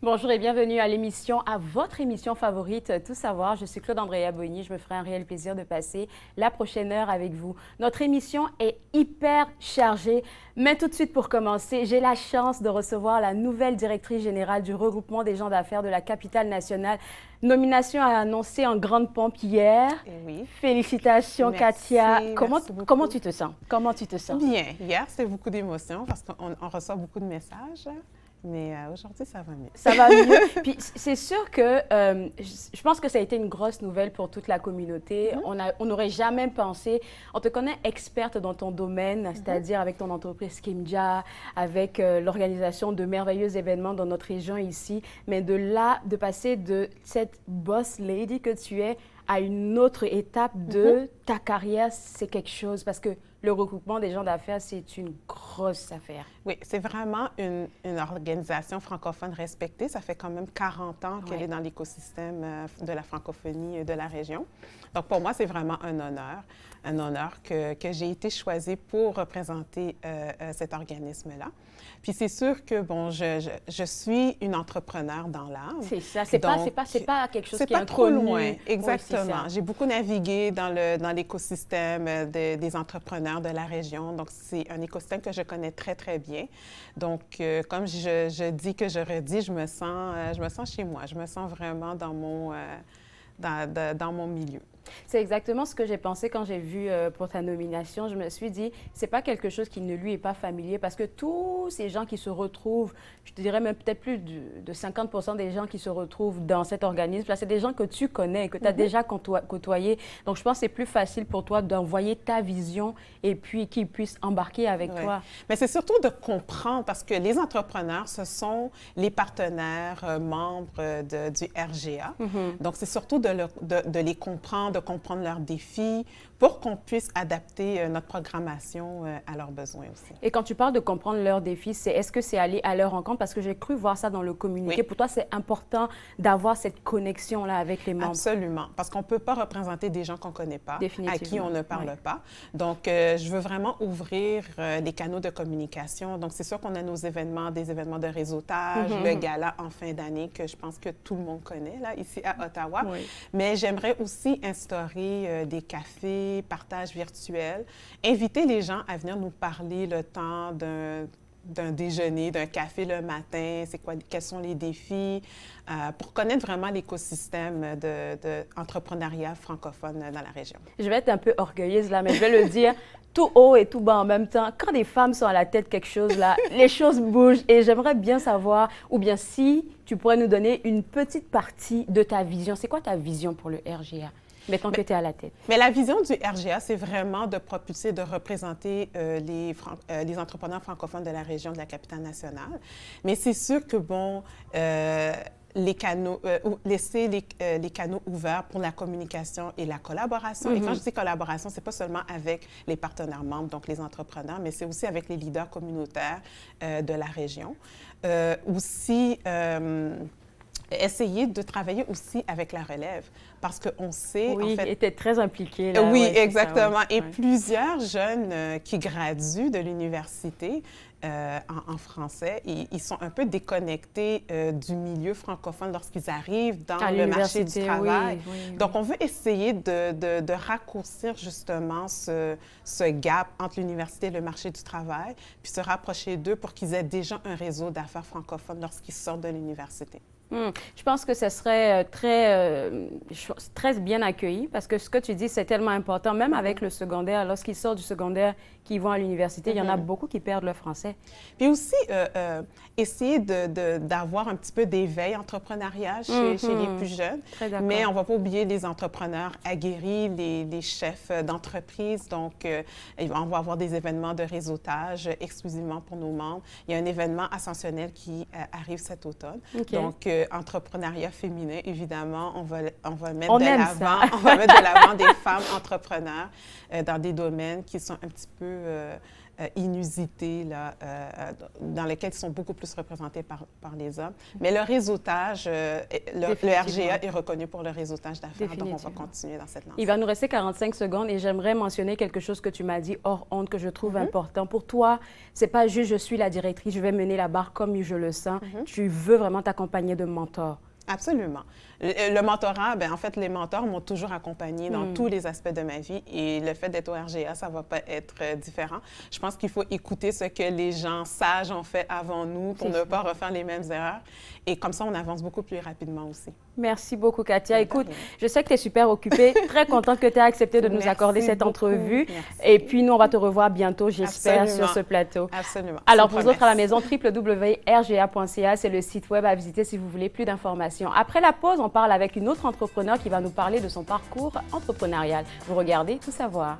Bonjour et bienvenue à l'émission, à votre émission favorite, Tout savoir. Je suis Claude Andrea Boigny. Je me ferai un réel plaisir de passer la prochaine heure avec vous. Notre émission est hyper chargée, mais tout de suite pour commencer, j'ai la chance de recevoir la nouvelle directrice générale du regroupement des gens d'affaires de la capitale nationale. Nomination à annoncer en grande pompe hier. Oui. Félicitations, Merci, Katia. merci beaucoup. Comment tu te sens? Comment tu te sens? Bien. Hier, c'était beaucoup d'émotions parce qu'on reçoit beaucoup de messages. Mais aujourd'hui, ça va mieux. Ça va mieux. Puis c'est sûr que je pense que ça a été une grosse nouvelle pour toute la communauté. On n'aurait jamais pensé. On te connaît experte dans ton domaine, c'est-à-dire avec ton entreprise Kimja, avec l'organisation de merveilleux événements dans notre région ici. Mais de là, de passer de cette boss lady que tu es à une autre étape de ta carrière, c'est quelque chose parce que le regroupement des gens d'affaires, c'est une grosse affaire. Oui, c'est vraiment une organisation francophone respectée. Ça fait quand même 40 ans qu'elle est dans l'écosystème de la francophonie de la région. Donc, pour moi, c'est vraiment un honneur que j'ai été choisie pour représenter cet organisme-là. Puis c'est sûr que, bon, je suis une entrepreneure dans l'âme. C'est ça, c'est pas quelque chose qui est pas trop inconnu. loin, exactement. Oui, j'ai beaucoup navigué dans l'écosystème des entrepreneurs de la région. Donc, c'est un écosystème que je connais très, très bien. Donc, comme je dis que je redis, je me sens chez moi. Je me sens vraiment dans mon milieu. C'est exactement ce que j'ai pensé quand j'ai vu pour ta nomination. Je me suis dit, c'est pas quelque chose qui ne lui est pas familier parce que tous ces gens qui se retrouvent, je te dirais même peut-être plus de 50% des gens qui se retrouvent dans cet organisme, c'est des gens que tu connais, que tu as déjà côtoyé. Donc, je pense que c'est plus facile pour toi d'envoyer ta vision et puis qu'ils puissent embarquer avec toi. Mais c'est surtout de comprendre parce que les entrepreneurs, ce sont les partenaires membres du RGA. Donc, c'est surtout de les comprendre, de comprendre leurs défis pour qu'on puisse adapter notre programmation à leurs besoins aussi. Et quand tu parles de comprendre leurs défis, est-ce que c'est aller à leur rencontre? Parce que j'ai cru voir ça dans le communiqué. Oui. Pour toi, c'est important d'avoir cette connexion-là avec les membres. Absolument, parce qu'on ne peut pas représenter des gens qu'on ne connaît pas, à qui on ne parle pas. Donc, je veux vraiment ouvrir les canaux de communication. Donc, c'est sûr qu'on a nos événements, des événements de réseautage, le gala en fin d'année que je pense que tout le monde connaît, là, ici à Ottawa. Oui. Mais j'aimerais aussi instaurer des cafés, partage virtuel, inviter les gens à venir nous parler le temps d'un déjeuner, d'un café le matin, quels sont les défis, pour connaître vraiment l'écosystème de entrepreneuriat francophone dans la région. Je vais être un peu orgueilleuse là, mais je vais le dire tout haut et tout bas en même temps. Quand des femmes sont à la tête de quelque chose là, les choses bougent et j'aimerais bien savoir, ou bien si tu pourrais nous donner une petite partie de ta vision. C'est quoi ta vision pour le RGA? Mettons que tu es à la tête. Mais la vision du RGA, c'est vraiment de propulser, de représenter les entrepreneurs francophones de la région de la capitale nationale. Mais c'est sûr que, bon, laisser les canaux ouverts pour la communication et la collaboration. Et quand je dis collaboration, ce n'est pas seulement avec les partenaires membres, donc les entrepreneurs, mais c'est aussi avec les leaders communautaires de la région. Essayer de travailler aussi avec la relève, parce qu'on sait, oui, en fait... Oui, était très impliqué là. Oui, exactement. Ça, oui. Et plusieurs jeunes qui graduent de l'université en français, ils sont un peu déconnectés du milieu francophone lorsqu'ils arrivent dans le marché du travail. Oui. Donc, on veut essayer de raccourcir justement ce gap entre l'université et le marché du travail, puis se rapprocher d'eux pour qu'ils aient déjà un réseau d'affaires francophones lorsqu'ils sortent de l'université. Je pense que ce serait très bien accueilli parce que ce que tu dis, c'est tellement important, même avec le secondaire. Lorsqu'ils sortent du secondaire, qu'ils vont à l'université, il y en a beaucoup qui perdent le français. Puis aussi, essayer d'avoir un petit peu d'éveil entrepreneurial chez les plus jeunes. Mais on ne va pas oublier les entrepreneurs aguerris, les chefs d'entreprise. Donc, on va avoir des événements de réseautage exclusivement pour nos membres. Il y a un événement ascensionnel qui arrive cet automne. Donc, entrepreneuriat féminin, évidemment, on va mettre de l'avant des femmes entrepreneurs dans des domaines qui sont un petit peu inusitées là, dans lesquelles ils sont beaucoup plus représentés par les hommes. Mais le réseautage, le RGA est reconnu pour le réseautage d'affaires, donc on va continuer dans cette lancée. Il va nous rester 45 secondes et j'aimerais mentionner quelque chose que tu m'as dit hors honte que je trouve important. Pour toi, c'est pas juste je suis la directrice, je vais mener la barre comme je le sens. Tu veux vraiment t'accompagner de mentors. Absolument. Le mentorat, en fait, les mentors m'ont toujours accompagnée dans tous les aspects de ma vie et le fait d'être au RGA, ça ne va pas être différent. Je pense qu'il faut écouter ce que les gens sages ont fait avant nous pour ne pas refaire les mêmes erreurs et comme ça, on avance beaucoup plus rapidement aussi. Merci beaucoup, Katia. Écoute, je sais que tu es super occupée, très contente que tu aies accepté de nous accorder cette entrevue. Et puis, nous, on va te revoir bientôt, j'espère, sur ce plateau. Absolument. Alors, pour vous autres à la maison, www.rga.ca, c'est le site web à visiter si vous voulez plus d'informations. Après la pause, on parle avec une autre entrepreneur qui va nous parler de son parcours entrepreneurial. Vous regardez Tout savoir.